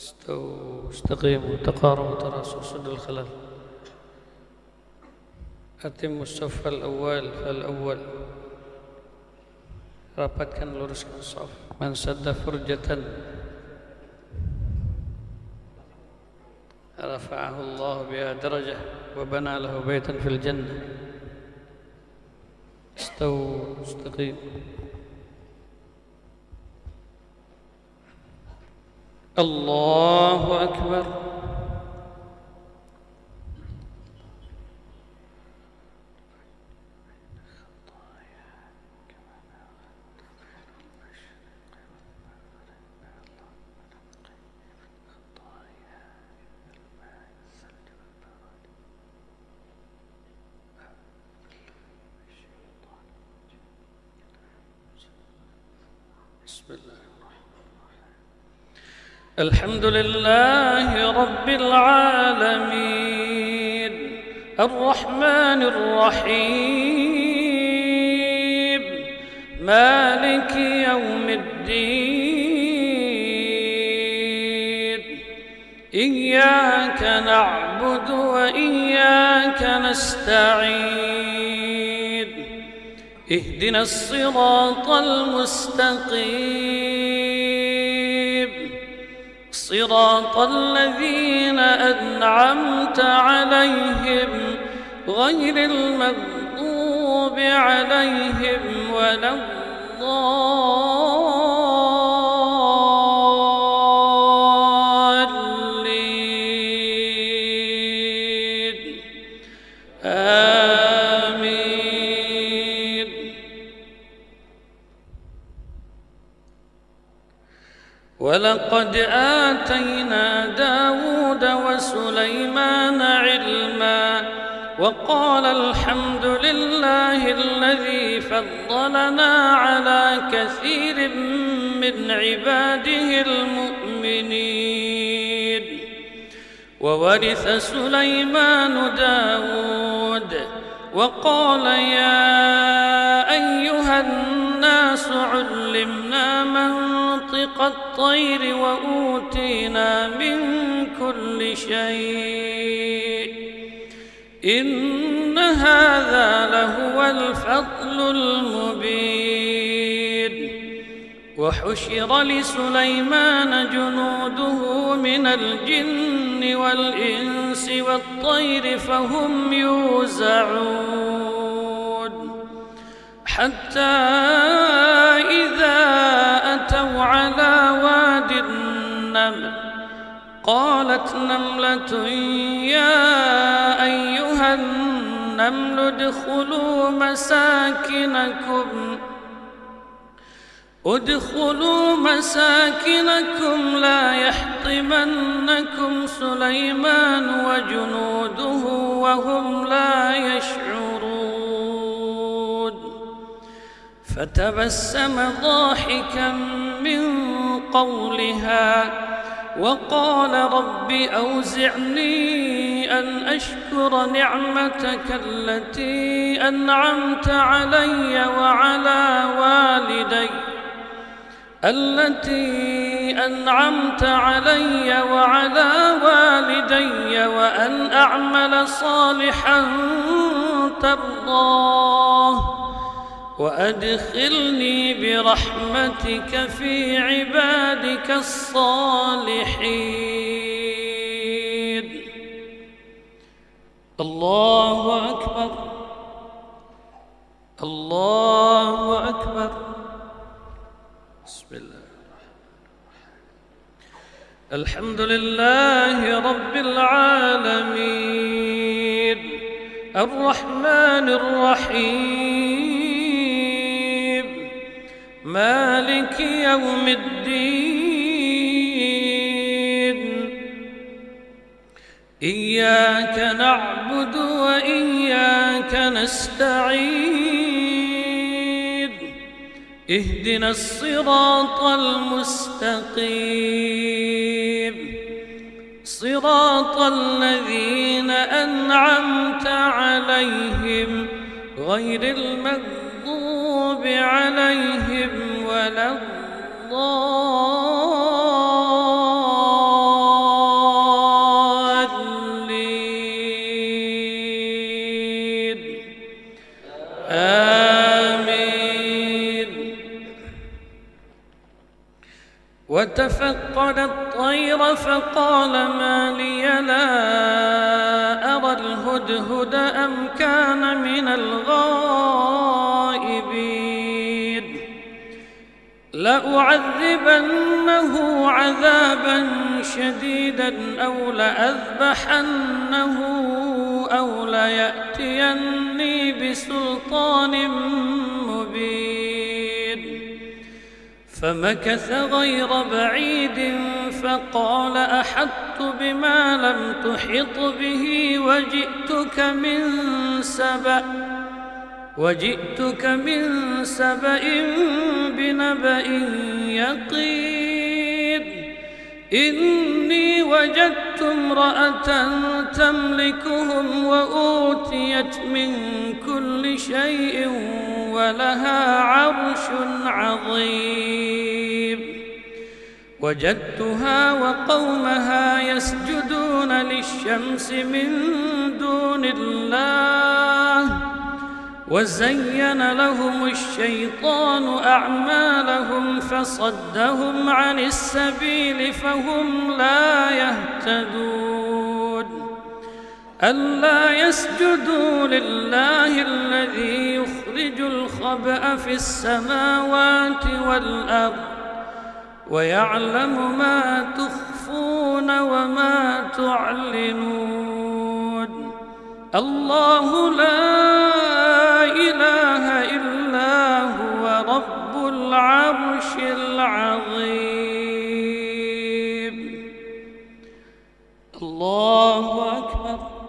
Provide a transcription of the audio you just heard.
استووا استقيموا تقاربوا تراصوا سدوا الخلل أتموا الصف الأول فالأول rapatkan luruskan shaf man sadda furjatan rafa'ahu Allah biha darajah wa bana lahu baitan fil jannah istawu istaqim Allahu akbar الحمد لله رب العالمين الرحمن الرحيم مالك يوم الدين إياك نعبد وإياك نستعين اهدنا الصراط المستقيم صراط الذين أنعمت عليهم غير المغضوب عليهم ولا الضالين آمين ولقد آتينا داود وسليمان علما وقال الحمد لله الذي فضلنا على كثير من عباده المؤمنين وورث سليمان داود وقال يا أيها الناس علمنا منطق الطير وأوتينا من كل شيء إن هذا لهو الفضل المبين وحشر لسليمان جنوده من الجن والإنس والطير فهم يوزعون حتى إذا أتوا على واد النمل قالت نملة يا أيها النمل ادخلوا مساكنكم لا يحطمنكم سليمان وجنوده وهم لا يشعرون فتبسم ضاحكا من قولها وقال رب أوزعني أن أشكر نعمتك التي أنعمت علي وعلى والدي وأن أعمل صالحا ترضاه وأدخلني برحمتك في عبادك الصالحين الله أكبر الله أكبر بسم الله الحمد لله رب العالمين الرحمن الرحيم مالك يوم الدين إياك نعبد وإياك نستعين اهدنا الصراط المستقيم صراط الذين أنعمت عليهم غير المغضوب عليهم ولا الضالين وتفقد الطير فقال ما لي لا أرى الهدهد أم كان من الغائبين لأعذبنه عذابا شديدا أو لأذبحنه أو ليأتيني بسلطان مبين فمكث غير بعيد فقال أحطت بما لم تحط به وجئتك من سبأ بنبأ يقين إني وجدت امرأة تملكهم وأوتيت من كل شيء ولها عرش عظيم وجدتها وقومها يسجدون للشمس من دون الله وزين لهم الشيطان أعمالهم فصدهم عن السبيل فهم لا يهتدون ألا يسجدوا لله الذي يخرج الخبأ في السماوات والأرض ويعلم ما تخفون وما تعلنون الله لا إله إلا هو رب العرش العظيم الله أكبر.